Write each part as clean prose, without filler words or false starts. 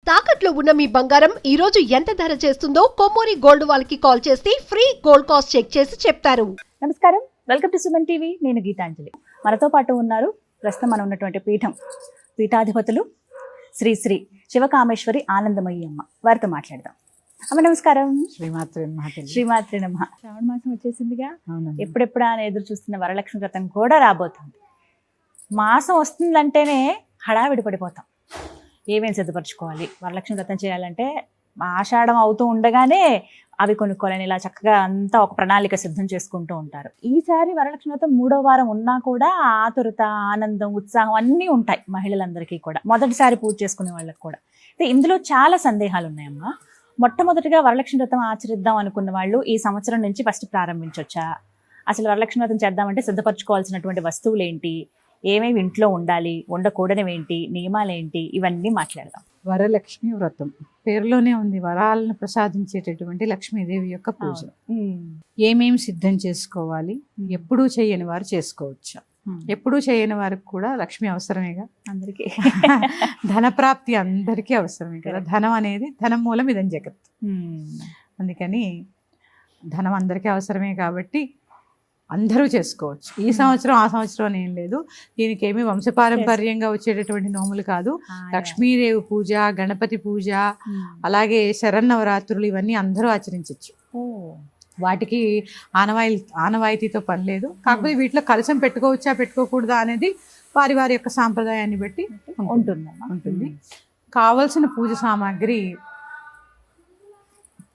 తాకట్లో ఉన్న మీ బంగారం ఈ రోజు ఎంత ధర చేస్తుందో కొమ్మూరి గోల్డ్ వాళ్ళకి కాల్ చేస్తే ఫ్రీ గోల్డ్ కాస్ట్ చెక్ చేసి చెప్తారు. నమస్కారం, వెల్కమ్ టు సుమన్ టీవీ. నేను గీతాంజలి. మనతో పాటు ఉన్నారు ప్రస్తుతం మనం ఉన్నటువంటి పీఠాధిపతులు శ్రీ శ్రీ శివకామేశ్వరి ఆనందమయ్యి అమ్మ. వారితో మాట్లాడదాం. అమ్మ నమస్కారం. శ్రీమాత్రి నమః. శ్రావణ మాసం వచ్చేసిందిగా, ఎప్పుడెప్పుడా అని ఎదురు చూస్తున్న వరలక్ష్మి వ్రతం కూడా రాబోతుంది. మాసం వస్తుందంటేనే హడావిడి పడిపోతాం. ఏమేమి సిద్ధపరచుకోవాలి, వరలక్ష్మి వ్రతం చేయాలంటే ఆషాఢం అవుతూ ఉండగానే అవి కొనుక్కోవాలని ఇలా చక్కగా అంతా ఒక ప్రణాళిక సిద్ధం చేసుకుంటూ ఉంటారు. ఈసారి వరలక్ష్మి వ్రతం 3వ వారం ఉన్నా కూడా ఆతురత, ఆనందం, ఉత్సాహం అన్నీ ఉంటాయి మహిళలందరికీ కూడా, మొదటిసారి పూజ చేసుకునే వాళ్ళకి కూడా. అయితే ఇందులో చాలా సందేహాలు ఉన్నాయమ్మా. మొట్టమొదటిగా వరలక్ష్మి వ్రతం ఆచరిద్దాం అనుకున్న వాళ్ళు ఈ సంవత్సరం నుంచి ఫస్ట్ ప్రారంభించవచ్చా? అసలు వరలక్ష్మి వ్రతం చేద్దామంటే సిద్ధపరచుకోవాల్సినటువంటి వస్తువులు ఏంటి, ఏమేమి ఇంట్లో ఉండాలి, ఉండకూడనివేంటి, నియమాలేంటి, ఇవన్నీ మాట్లాడదాం. వరలక్ష్మి వ్రతం పేరులోనే ఉంది, వరాలను ప్రసాదించేటటువంటి లక్ష్మీదేవి యొక్క పూజ. ఏమేమి సిద్ధం చేసుకోవాలి, ఎప్పుడూ చేయని వారు చేసుకోవచ్చు. ఎప్పుడూ చేయని వారికి కూడా లక్ష్మి అవసరమేగా అందరికీ. ధనప్రాప్తి అందరికీ అవసరమే కదా. ధనం అనేది ధనం మూలం ఇదని జగత్. అందుకని ధనం అందరికీ అవసరమే కాబట్టి అందరూ చేసుకోవచ్చు. ఈ సంవత్సరం ఆ సంవత్సరం అని ఏం లేదు. దీనికి ఏమి వంశపారంపర్యంగా వచ్చేటటువంటి నోములు కాదు. లక్ష్మీదేవి పూజ, గణపతి పూజ, అలాగే శరన్నవరాత్రులు ఇవన్నీ అందరూ ఆచరించవచ్చు. వాటికి ఆనవాయితీతో పని లేదు. కాకపోతే వీటిలో కలశం పెట్టుకోవచ్చా పెట్టుకోకూడదా అనేది వారి వారి యొక్క సాంప్రదాయాన్ని బట్టి ఉంటుంది. కావలసిన పూజ సామాగ్రి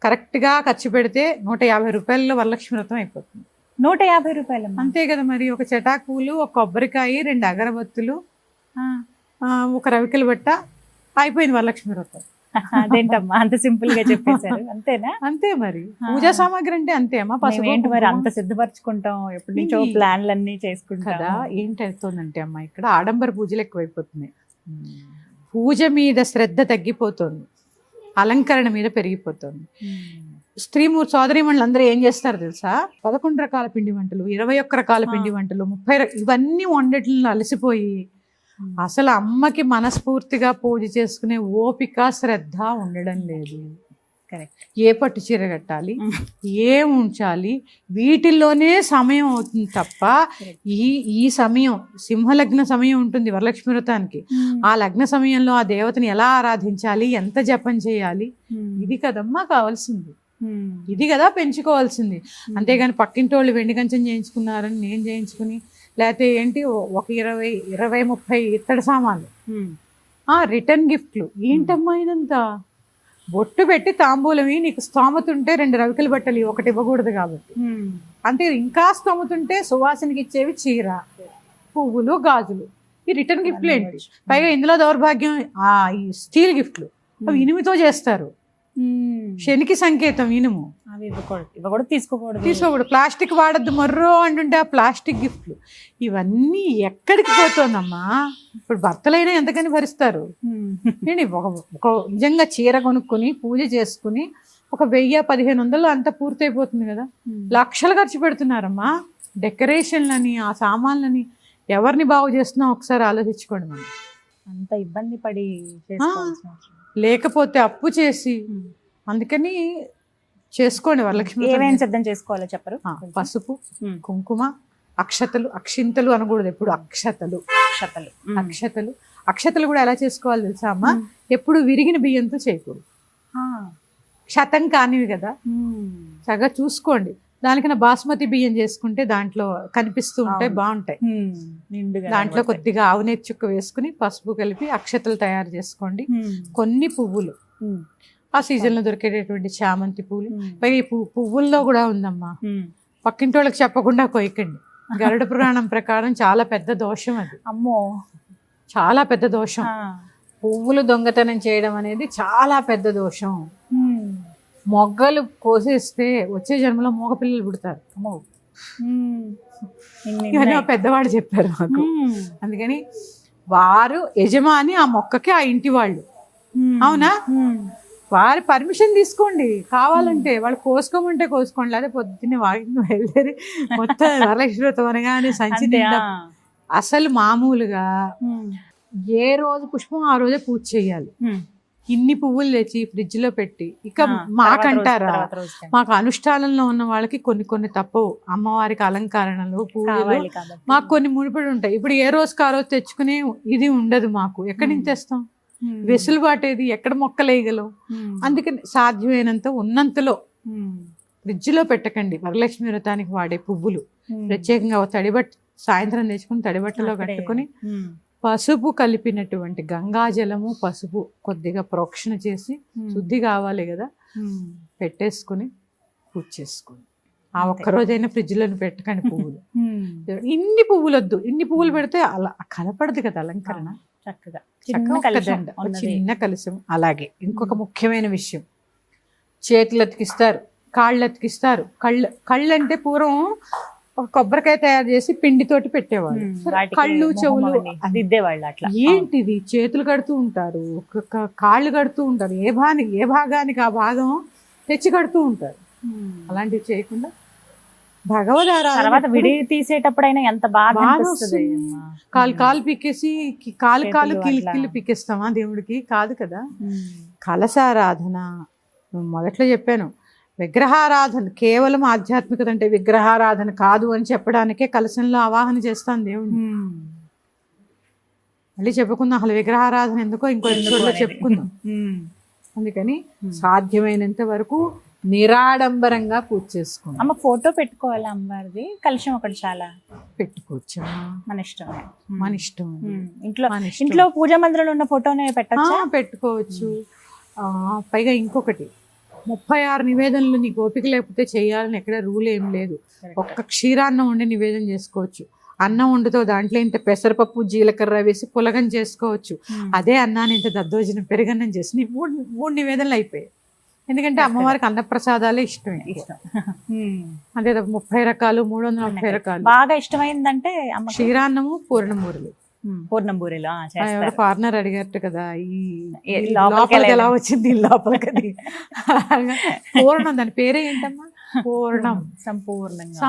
కరెక్ట్గా ఖర్చు పెడితే 150 రూపాయల్లో వరలక్ష్మి వ్రతం అయిపోతుంది. 150 రూపాయలు అంతే కదా మరి. ఒక చెటాకు పూలు, ఒక కొబ్బరికాయ, 2 అగరబత్తులు, ఒక రవికల బట్ట, అయిపోయింది వరలక్ష్మి వ్రతం. అదేంటమ్మా అంత సింపుల్ గా చెప్పేశారు? అంతేనా? అంతే మరి. పూజా సామాగ్రి అంటే అంతే అమ్మా. ఏంటి మరి అంత సిద్ధపరచుకుంటాం, ఎప్పటి నుంచో ప్లాన్లన్నీ చేసుకుంటాం కదా. ఏంటి అవుతుందంటే అమ్మా, ఇక్కడ ఆడంబర పూజలు ఎక్కువైపోతున్నాయి. పూజ మీద శ్రద్ధ తగ్గిపోతుంది, అలంకరణ మీద పెరిగిపోతుంది. సోదరీమణులు అందరూ ఏం చేస్తారు తెలుసా? 11 రకాల పిండి వంటలు, 21 రకాల పిండి వంటలు, 30 ఇవన్నీ వండేట్లను అలసిపోయి అసలు అమ్మకి మనస్ఫూర్తిగా పూజ చేసుకునే ఓపిక, శ్రద్ధ ఉండడం లేదు. కరెక్ట్. ఏ పట్టు చీర కట్టాలి, ఏం ఉంచాలి, వీటిల్లోనే సమయం అవుతుంది తప్ప ఈ సమయం సింహలగ్న సమయం ఉంటుంది వరలక్ష్మి వ్రతానికి. ఆ లగ్న సమయంలో ఆ దేవతని ఎలా ఆరాధించాలి, ఎంత జపం చేయాలి, ఇది కదమ్మా కావాల్సింది. ఇది కదా పెంచుకోవాల్సింది. అంతేగాని పక్కింటి వాళ్ళు వెండి కంచం చేయించుకున్నారని నేను చేయించుకుని, లేకపోతే ఏంటి ఒక 20-30 ఇత్తడి సామాన్లు, రిటర్న్ గిఫ్ట్లు, ఏంటమ్మా ఇదంతా? బొట్టు పెట్టి తాంబూలమి, నీకు స్తోమత ఉంటే 2 రవికల బట్టలు ఒకటి ఇవ్వకూడదు కాబట్టి. అంటే ఇంకా స్తోమత ఉంటే సువాసనకి ఇచ్చేవి చీర, పువ్వులు, గాజులు, ఈ రిటర్న్ గిఫ్ట్లు ఏంటి? పైగా ఇందులో దౌర్భాగ్యం ఈ స్టీల్ గిఫ్ట్లు, అవి ఇనుముతో చేస్తారు. శనికి సంకేతం ఇనుము, అవి ఇవ్వకూడదు, తీసుకోకూడదు. ప్లాస్టిక్ వాడద్దు మొర్రో అంటుంటే ఆ ప్లాస్టిక్ గిఫ్ట్లు ఇవన్నీ ఎక్కడికి పోతుందమ్మా? ఇప్పుడు భర్తలైనా ఎంతకని భరిస్తారు? నేను ఒక నిజంగా చీర కొనుక్కొని పూజ చేసుకుని ఒక 1000-1500 అంతా పూర్తయిపోతుంది కదా. లక్షలు ఖర్చు పెడుతున్నారమ్మా డెకరేషన్లని, ఆ సామాన్లని. ఎవరిని బాగు చేస్తున్నాం ఒకసారి ఆలోచించుకోండి. మనం అంత ఇబ్బంది పడి లేకపోతే అప్పు చేసి, అందుకని చేసుకోండి వరలక్ష్మి. ఏమేమి సిద్ధం చేసుకోవాలో చెప్పరు? పసుపు, కుంకుమ, అక్షింతలు అనకూడదు ఎప్పుడు, అక్షతలు కూడా ఎలా చేసుకోవాలి తెలుసా అమ్మా? ఎప్పుడు విరిగిన బియ్యంతో చేయకూడదు, శతం కానివి కదా. చక్కగా చూసుకోండి. దానికన్నా బాస్మతి బియ్యం చేసుకుంటే దాంట్లో కనిపిస్తూ ఉంటాయి, బాగుంటాయి. దాంట్లో కొద్దిగా ఆవునేతి చుక్క వేసుకుని పసుపు కలిపి అక్షతలు తయారు చేసుకోండి. కొన్ని పువ్వులు, ఆ సీజన్ లో దొరికేటటువంటి చామంతి పూలు. పైగా ఈ పువ్వుల్లో కూడా ఉందమ్మా, పక్కింటి వాళ్ళకి చెప్పకుండా కొయ్యకండి. గరుడ పురాణం ప్రకారం చాలా పెద్ద దోషం అది. అమ్మో, చాలా పెద్ద దోషం. పువ్వులు దొంగతనం చేయడం అనేది చాలా పెద్ద దోషం. మొగ్గలు కోసేస్తే వచ్చే జన్మలో మోగ పిల్లలు పుడతారు. ఇవన్నీ పెద్దవాడు చెప్పారు మాకు. అందుకని వారు యజమాని, ఆ మొక్కకి ఆ ఇంటి వాళ్ళు. అవునా? వారి పర్మిషన్ తీసుకోండి. కావాలంటే వాళ్ళు కోసుకోమంటే కోసుకోండి, లేదా పొద్దున్నే వాకింగ్ వెళ్ళేది మొత్తం వరలక్ష్మి వ్రతం అనగానే సంచి నిండా. అసలు మామూలుగా ఏ రోజు పుష్పం ఆ రోజే పూజ చేయాలి. ఇన్ని పువ్వులు తెచ్చి ఫ్రిడ్జ్ లో పెట్టి ఇక ఆ, మాకంటారా, తర్వాత రోజుకి మాకు అనుష్ఠానంలో ఉన్న వాళ్ళకి కొన్ని కొన్ని తప్పవు. అమ్మవారికి అలంకరణలు పూజలు కావాలి కాబట్టి. మాకు కొన్ని ముడిపడి ఉంటాయి. ఇప్పుడు ఏ రోజుకి ఆ రోజు తెచ్చుకునే ఇది ఉండదు మాకు. ఎక్కడి నుంచి తెస్తాం? వెసులుబాటు ఏది? ఎక్కడ మొక్కలేయగలం? అందుకని సాధ్యమైనంత ఉన్నంతలో ఫ్రిడ్జ్లో పెట్టకండి. వరలక్ష్మి వ్రతానికి వాడే పువ్వులు ప్రత్యేకంగా తడిబట్ట సాయంత్రం తెచ్చుకుని తడిబట్టలో కట్టుకుని పసుపు కలిపినటువంటి గంగాజలము పసుపు కొద్దిగా ప్రోక్షణ చేసి శుద్ధి కావాలి కదా, పెట్టేసుకుని పూజ చేసుకోండి. ఆ ఒక్క రోజైనా ఫ్రిడ్జ్లో పెట్టకండి పువ్వులు. ఇన్ని పువ్వులు వద్దు, ఇన్ని పువ్వులు పెడితే అలా కనపడదు కదా అలంకరణ. చక్కగా చిన్న కలశం. అలాగే ఇంకొక ముఖ్యమైన విషయం, చేతులు అతికిస్తారు, కాళ్ళు అతికిస్తారు. కళ్ళు అంటే పూర్వం ఒక కొబ్బరికాయ తయారు చేసి పిండితోటి పెట్టేవాళ్ళు. కళ్ళు చెవులు దిద్దేవాళ్ళు. అట్లా ఏంటిది? చేతులు కడుతూ ఉంటారు, కాళ్ళు కడుతూ ఉంటారు, ఏ భాగానికి ఆ భాగం తెచ్చి కడుతూ ఉంటారు. అలాంటివి చేయకుండా తర్వాత విడి తీసేటప్పుడైనా ఎంత బాగా కాలు పీకేసి కాలు కిల్లి పీకేస్తామా దేవుడికి? కాదు కదా. కలశారాధన మొదట్లో చెప్పాను. విగ్రహారాధన కేవలం ఆధ్యాత్మికత అంటే విగ్రహారాధన కాదు అని చెప్పడానికే కలశంలో ఆవాహన చేస్తాను దేవుడిని. మళ్ళీ చెప్పుకుందాం అసలు విగ్రహారాధన ఎందుకో ఇంకో ఎపిసోడ్లో చెప్పుకుందాం. అందుకని సాధ్యమైనంత వరకు నిరాడంబరంగా పూజ చేసుకోండి. అమ్మ ఫోటో పెట్టుకోవాలి అమ్మవారిది, కలశం ఒకటి చాలా పెట్టుకోవచ్చు. మన ఇష్టమే, మన ఇష్టం. ఇంట్లో పూజా మందిరంలో ఉన్న ఫోటోనే పెట్టుకోవచ్చు. పైగా ఇంకొకటి, 36 నివేదనలు నీ ఓపిక లేకపోతే చేయాలని ఎక్కడ రూల్ ఏం లేదు. ఒక్క క్షీరాన్నం వండి నివేదన చేసుకోవచ్చు. అన్నం వండుతో దాంట్లో ఇంత పెసరపప్పు జీలకర్ర వేసి పులగం చేసుకోవచ్చు. అదే అన్నాన్ని ఇంత దద్దోజనం పెరుగన్నం చేసి మూడు నివేదనలు అయిపోయాయి. ఎందుకంటే అమ్మవారికి అన్నప్రసాదాలే ఇష్టం. అదే 30 రకాలు 330 రకాలు. బాగా ఇష్టమైందంటే క్షీరాన్నము పూర్ణమూరులు. పూర్ణంబూరిలో ఫారినర్ అడిగారట కదా, ఈ లోపలికి ఎలా వచ్చింది లోపలికి? పూర్ణం, దాని పేరే ఏంటమ్మా? పూర్ణం, సంపూర్ణంగా,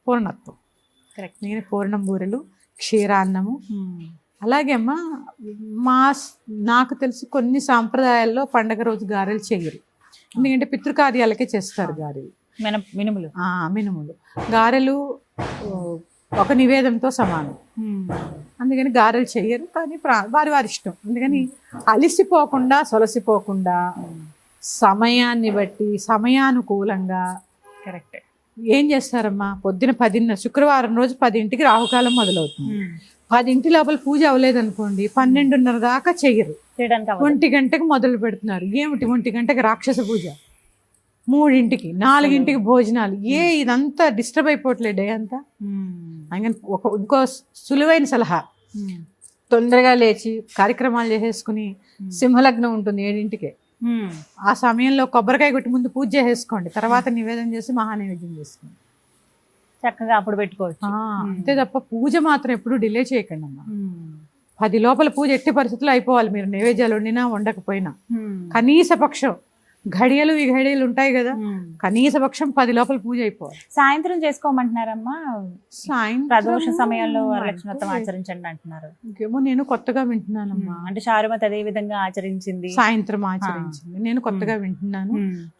పూర్ణత్వం. కరెక్ట్. నేను పూర్ణంబూరెలు, క్షీరాన్నము. అలాగే అమ్మా నాకు తెలిసి కొన్ని సాంప్రదాయాల్లో పండగ రోజు గారెలు చెయ్యరు. ఎందుకంటే పితృకార్యాలకే చేస్తారు గారెలు, మినుములు. గారెలు ఒక నివేదంతో సమానం, అందుకని గారెలు చెయ్యరు. కానీ వారి ఇష్టం. అందుకని అలిసిపోకుండా సొలసిపోకుండా సమయాన్ని బట్టి సమయానుకూలంగా కరెక్ట్ ఏం చేస్తారమ్మా, పొద్దున 10:30 శుక్రవారం రోజు 10ంటికి రాహుకాలం మొదలవుతుంది. 10 లోపల పూజ అవ్వలేదు అనుకోండి, 12:30 దాకా చెయ్యరు. 1 గంటకు మొదలు పెడుతున్నారు. ఏమిటి 1 గంటకి రాక్షస పూజ, 3ంటికి 4ంటికి భోజనాలు. ఇదంతా డిస్టర్బ్ అయిపోవట్లేదు డే అంతా. ఇంకో సులువైన సలహా, తొందరగా లేచి కార్యక్రమాలు చేసేసుకుని సింహలగ్నం ఉంటుంది 7ంటికే. ఆ సమయంలో కొబ్బరికాయ కొట్టి ముందు పూజ చేసేసుకోండి, తర్వాత నివేదన చేసి మహానైవేద్యం చేసుకోండి. చక్కగా అప్పుడు పెట్టుకోవచ్చు. అంతే తప్ప పూజ మాత్రం ఎప్పుడు డిలే చేయకండి అమ్మా. 10 లోపల పూజ ఎట్టి పరిస్థితుల్లో అయిపోవాలి. మీరు నైవేద్యాలు వండినా వండకపోయినా కనీస పక్షం ఘడియలు ఉంటాయి కదా, కనీస పక్షం 10 లోపల పూజ అయిపోవాలి. సాయంత్రం చేసుకోమంటున్నారమ్మా, ప్రదోష సమయంలో వరలక్ష్మి వ్రతం ఆచరించండి అంటున్నారు. ఇంకేమో నేను కొత్తగా వింటున్నానమ్మా. అంటే శారమతి అదే విధంగా ఆచరించింది, సాయంత్రం ఆచరించింది. నేను కొత్తగా వింటున్నాను.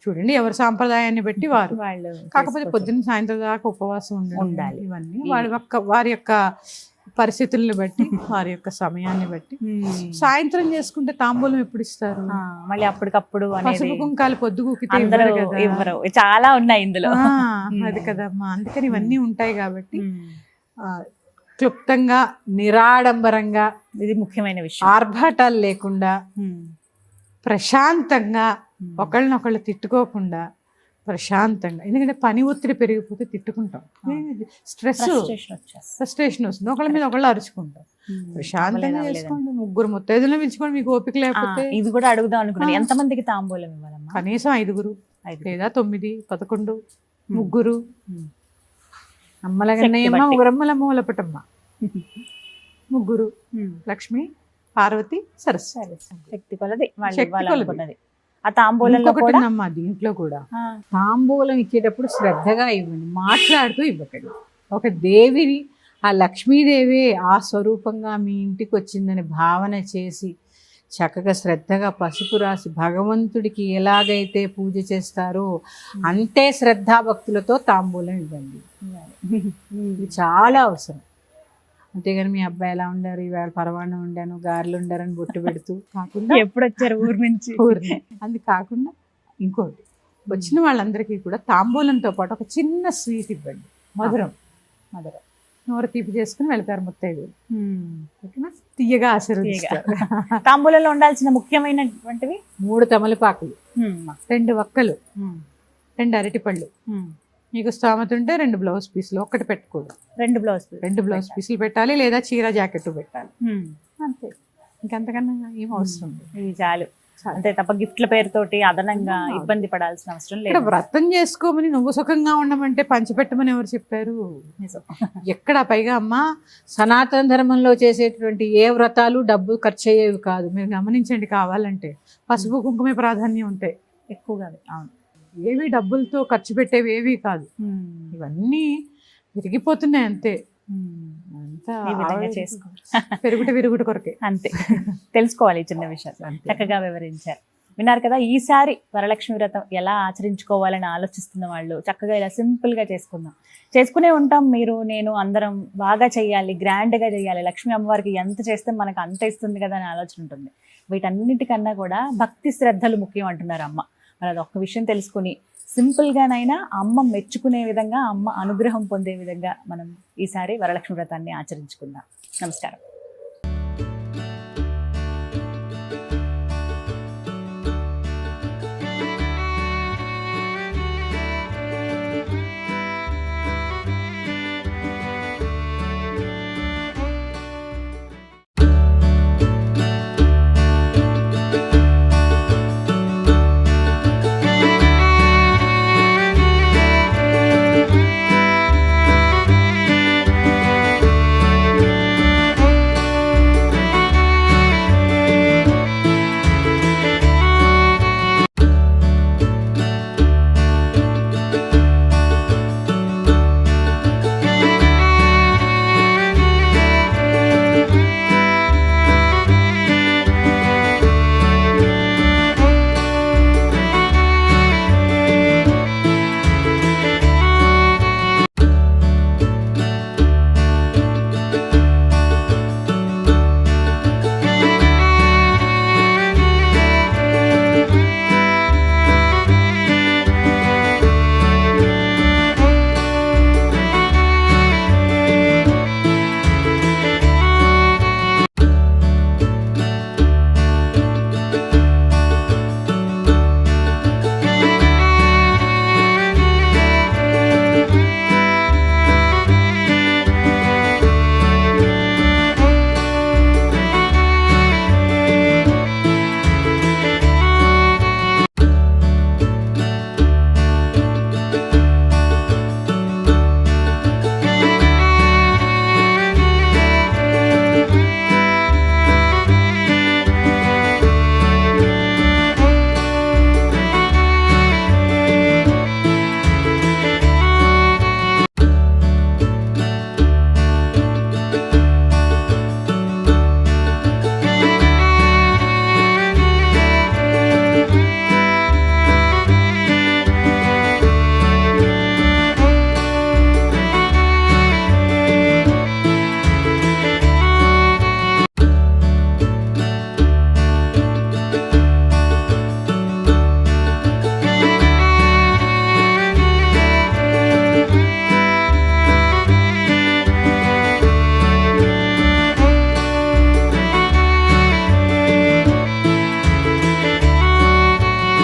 చూడండి, ఎవరి సాంప్రదాయాన్ని బట్టి వాళ్ళు. కాకపోతే పొద్దున్న సాయంత్రం దాకా ఉపవాసం ఉండాలి. ఇవన్నీ వారి యొక్క పరిస్థితుల్ని బట్టి, వారి యొక్క సమయాన్ని బట్టి. సాయంత్రం చేసుకుంటే తాంబూలం ఎప్పుడు ఇస్తారు? మళ్ళీ అప్పటికప్పుడు పసుపు కుంకాలు పొద్దుగూకితే ఇవ్వరు. చాలా ఉన్నాయి ఇందులో. అది కదమ్మా. అందుకని ఇవన్నీ ఉంటాయి కాబట్టి క్లుప్తంగా నిరాడంబరంగా, ఇది ముఖ్యమైన విషయం, ఆర్భాటాలు లేకుండా ప్రశాంతంగా, ఒకళ్ళనొకళ్ళు తిట్టుకోకుండా ప్రశాంతంగా. ఎందుకంటే పని ఒత్తిడి పెరిగిపోతే తిట్టుకుంటాం, ఫ్రస్ట్రేషన్ వస్తుంది, ఒకళ్ళ మీద ఒకళ్ళు అరుచుకుంటాం. ప్రశాంతంగా చేసుకోండి. 3 ముత్తైదులను పిలుచుకోండి మీకు ఓపిక లేకపోతే. ఇది కూడా అడుగుదాం అనుకున్నాను, ఎంత మందికి తాంబూలం ఇవ్వాలమ్మా? కనీసం 5 లేదా 9, 11, 3. అమ్మలగన్నయ్యమ్మ, 3 అమ్మలమ్మ, వలపటమ్మ, 3. లక్ష్మి, పార్వతి, సరస్వతి. శక్తి కొలది వాళ్ళది. ఆ తాంబూలంలో ఒకటినమ్మా, దీంట్లో కూడా తాంబూలం ఇచ్చేటప్పుడు శ్రద్ధగా ఇవ్వండి, మాట్లాడుతూ ఇవ్వకండి. ఒక దేవిని, ఆ లక్ష్మీదేవి ఆ స్వరూపంగా మీ ఇంటికి వచ్చిందని భావన చేసి చక్కగా శ్రద్ధగా పసుపు రాసి భగవంతుడికి ఎలాగైతే పూజ చేస్తారో అంతే శ్రద్ధాభక్తులతో తాంబూలం ఇవ్వండి. ఇది చాలా అవసరం. అంతేగాని మీ అబ్బాయి ఎలా ఉండారు, ఇవాళ పరమాణం ఉండాను, గారెలు ఉండారని బొట్టు పెడుతూ కాకుండా ఎప్పుడు వచ్చారు ఊరు నుంచి? ఊరినే అది కాకుండా ఇంకోటి, వచ్చిన వాళ్ళందరికీ కూడా తాంబూలంతో పాటు ఒక చిన్న స్వీట్ ఇవ్వండి. మధురం నోరు తీపి చేసుకుని వెళ్తారు ముత్తైదులు. ఓకేనా? తీయగా ఆశీర్వదిస్తారు. తాంబూలంలో ఉండాల్సిన ముఖ్యమైనటువంటివి 3 తమలపాకులు, 2 వక్కలు, 2 అరటిపళ్ళు, మీకు స్తోమత ఉంటే 2 బ్లౌజ్ పీసులు, ఒక్కటి పెట్టుకోవడం. 2 బ్లౌజ్ పీసులు పెట్టాలి, లేదా చీర జాకెట్ పెట్టాలి. అంతే, ఇంకంతకన్నా ఏం అవసరం లేదు. ఇవి చాలు. అంతే తప్ప గిఫ్ట్ల పేరుతోటి అదనంగా ఇబ్బంది పడాల్సిన అవసరం ఇక్కడ లేదు. వ్రతం చేసుకోమని, నువ్వు సుఖంగా ఉండమంటే పంచిపెట్టమని ఎవరు చెప్పారు? ఎక్కడ పైగా అమ్మ, సనాతన ధర్మంలో చేసేటువంటి ఏ వ్రతాలు డబ్బు ఖర్చు అయ్యేవి కాదు. మీరు గమనించండి, కావాలంటే పసుపు కుంకుమే ప్రాధాన్యం ఉంటాయి ఎక్కువగా. అవును, ఏవి డబ్బులతో ఖర్చు పెట్టేవి ఏవి కాదు. ఇవన్నీ విరిగిపోతున్నాయి అంతే. అంతా పెరుగుట విరుగుట కొరకే. అంతే, తెలుసుకోవాలి ఈ చిన్న విషయాలు. చక్కగా వివరించారు. విన్నారు కదా, ఈసారి వరలక్ష్మి వ్రతం ఎలా ఆచరించుకోవాలని ఆలోచిస్తున్న వాళ్ళు చక్కగా ఇలా సింపుల్గా చేసుకునే ఉంటాం. మీరు నేను అందరం బాగా చేయాలి, గ్రాండ్గా చేయాలి, లక్ష్మీ అమ్మవారికి ఎంత చేస్తే మనకు అంత ఇస్తుంది కదా అని ఆలోచన ఉంటుంది. వీటన్నిటికన్నా కూడా భక్తి శ్రద్ధలు ముఖ్యం అంటున్నారు అమ్మ. మరి అది ఒక్క విషయం తెలుసుకుని సింపుల్గానైనా అమ్మ మెచ్చుకునే విధంగా, అమ్మ అనుగ్రహం పొందే విధంగా మనం ఈసారి వరలక్ష్మి వ్రతాన్ని ఆచరించుకుందాం. నమస్కారం.